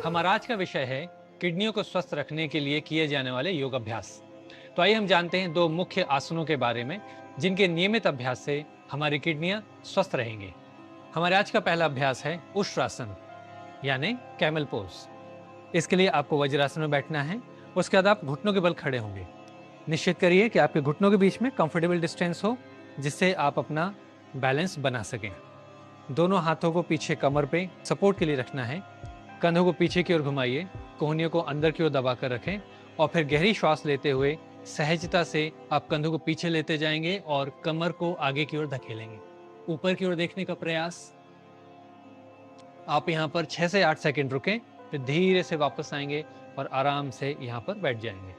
हमारा आज का विषय है किडनियों को स्वस्थ रखने के लिए किए जाने वाले योग अभ्यास। तो आइए हम जानते हैं दो मुख्य आसनों के बारे में जिनके नियमित अभ्यास से हमारी किडनियां स्वस्थ रहेंगी। हमारे आज का पहला अभ्यास है उष्ट्रासन यानी कैमल पोज। इसके लिए आपको वज्रासन में बैठना है। उसके बाद आप घुटनों के बल खड़े होंगे। निश्चित करिए कि आपके घुटनों के बीच में कंफर्टेबल डिस्टेंस हो जिससे आप अपना बैलेंस बना सकें। दोनों हाथों को पीछे कमर पे सपोर्ट के लिए रखना है। कंधों को पीछे की ओर घुमाइए, कोहनियों को अंदर की ओर दबाकर रखें और फिर गहरी श्वास लेते हुए सहजता से आप कंधों को पीछे लेते जाएंगे और कमर को आगे की ओर धकेलेंगे। ऊपर की ओर देखने का प्रयास। आप यहाँ पर 6 से 8 सेकंड रुकें, फिर धीरे से वापस आएंगे और आराम से यहाँ पर बैठ जाएंगे।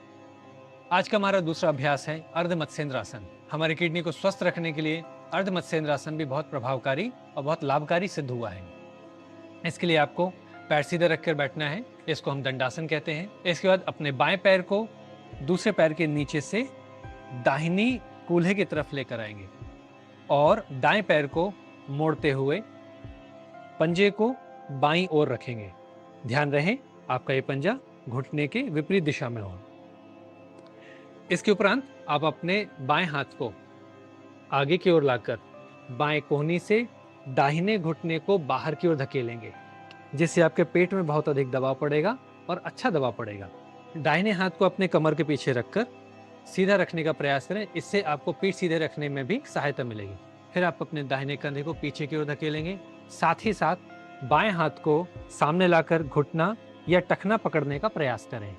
आज का हमारा दूसरा अभ्यास है अर्ध मत्स्येंद्रासन। हमारी किडनी को स्वस्थ रखने के लिए अर्ध मत्स्येंद्रासन भी बहुत प्रभावकारी और बहुत लाभकारी सिद्ध हुआ है। इसके लिए आपको पैर सीधे रखकर बैठना है। इसको हम दंडासन कहते हैं। इसके बाद अपने बाएं पैर को दूसरे पैर के नीचे से दाहिनी कूल्हे की तरफ लेकर आएंगे और दाएं पैर को मोड़ते हुए पंजे को बाईं ओर रखेंगे। ध्यान रहे आपका ये पंजा घुटने के विपरीत दिशा में हो। इसके उपरांत आप अपने बाएं हाथ को आगे की ओर लाकर बाएं कोहनी से दाहिने घुटने को बाहर की ओर धकेलेंगे, जिससे आपके पेट में बहुत अधिक दबाव पड़ेगा और अच्छा दबाव पड़ेगा। दाहिने हाथ को अपने कमर के पीछे रखकर सीधा रखने का प्रयास करें। इससे आपको पीठ सीधे रखने में भी सहायता मिलेगी। फिर आप अपने दाहिने कंधे को पीछे की ओर धकेलेंगे। साथ ही साथ बाएं हाथ को सामने लाकर घुटना या टखना पकड़ने का प्रयास करें।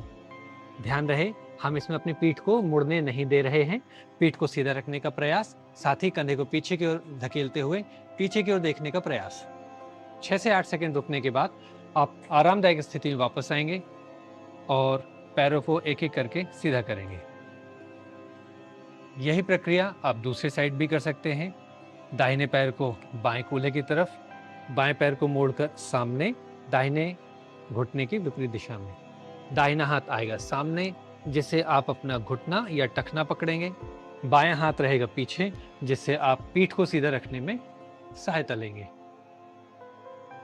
ध्यान रहे हम इसमें अपनी पीठ को मुड़ने नहीं दे रहे हैं। पीठ को सीधा रखने का प्रयास, साथ ही कंधे को पीछे की ओर धकेलते हुए पीछे की ओर देखने का प्रयास। 6 से 8 सेकंड रुकने के बाद आप आरामदायक स्थिति में वापस आएंगे और पैरों को एक एक करके सीधा करेंगे। यही प्रक्रिया आप दूसरी साइड भी कर सकते हैं। दाहिने पैर को बाएं कूल्हे की तरफ, बाएं पैर को मोड़कर सामने, दाहिने घुटने की विपरीत दिशा में। दाहिना हाथ आएगा सामने, जिससे आप अपना घुटना या टखना पकड़ेंगे। बायां हाथ रहेगा पीछे, जिससे आप पीठ को सीधा रखने में सहायता लेंगे।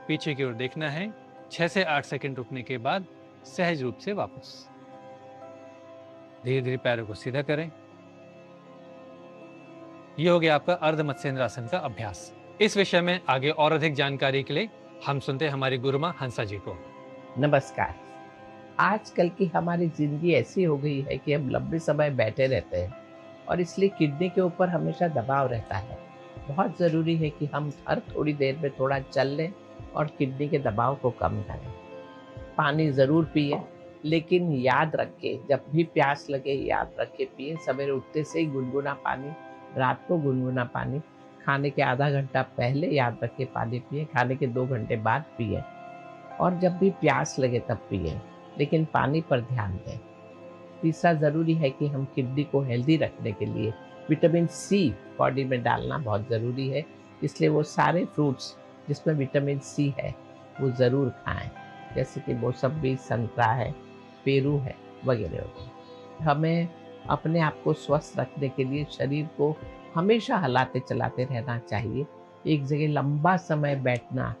पीछे की ओर देखना है। 6 से 8 सेकंड रुकने के बाद सहज रूप से वापस। धीरे धीरे पैरों को सीधा करें। यह हो गया आपका अर्ध मत्स्येंद्रासन का अभ्यास। इस विषय में आगे और अधिक जानकारी के लिए हम सुनते हैं हमारी गुरुमा हंसा जी को। नमस्कार। आजकल की हमारी ज़िंदगी ऐसी हो गई है कि हम लंबे समय बैठे रहते हैं और इसलिए किडनी के ऊपर हमेशा दबाव रहता है। बहुत ज़रूरी है कि हम हर थोड़ी देर में थोड़ा चल लें और किडनी के दबाव को कम करें। पानी ज़रूर पिए, लेकिन याद रखें जब भी प्यास लगे याद रखें पिए। सवेरे उठते से ही गुनगुना पानी, रात को गुनगुना पानी, खाने के आधा घंटा पहले याद रखें पानी पिए, खाने के 2 घंटे बाद पिए और जब भी प्यास लगे तब पिए, लेकिन पानी पर ध्यान दें। तीसरा ज़रूरी है कि हम किडनी को हेल्दी रखने के लिए विटामिन सी बॉडी में डालना बहुत ज़रूरी है। इसलिए वो सारे फ्रूट्स जिसमें विटामिन सी है वो ज़रूर खाएं, जैसे कि मौसम्बी, संतरा है, पेरू है वगैरह वगैरह। हमें अपने आप को स्वस्थ रखने के लिए शरीर को हमेशा हिलाते चलाते रहना चाहिए। एक जगह लंबा समय बैठना,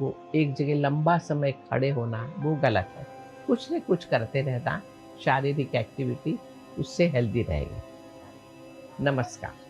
वो एक जगह लंबा समय खड़े होना वो गलत है। कुछ न कुछ करते रहना, शारीरिक एक्टिविटी, उससे हेल्दी रहेगी। नमस्कार।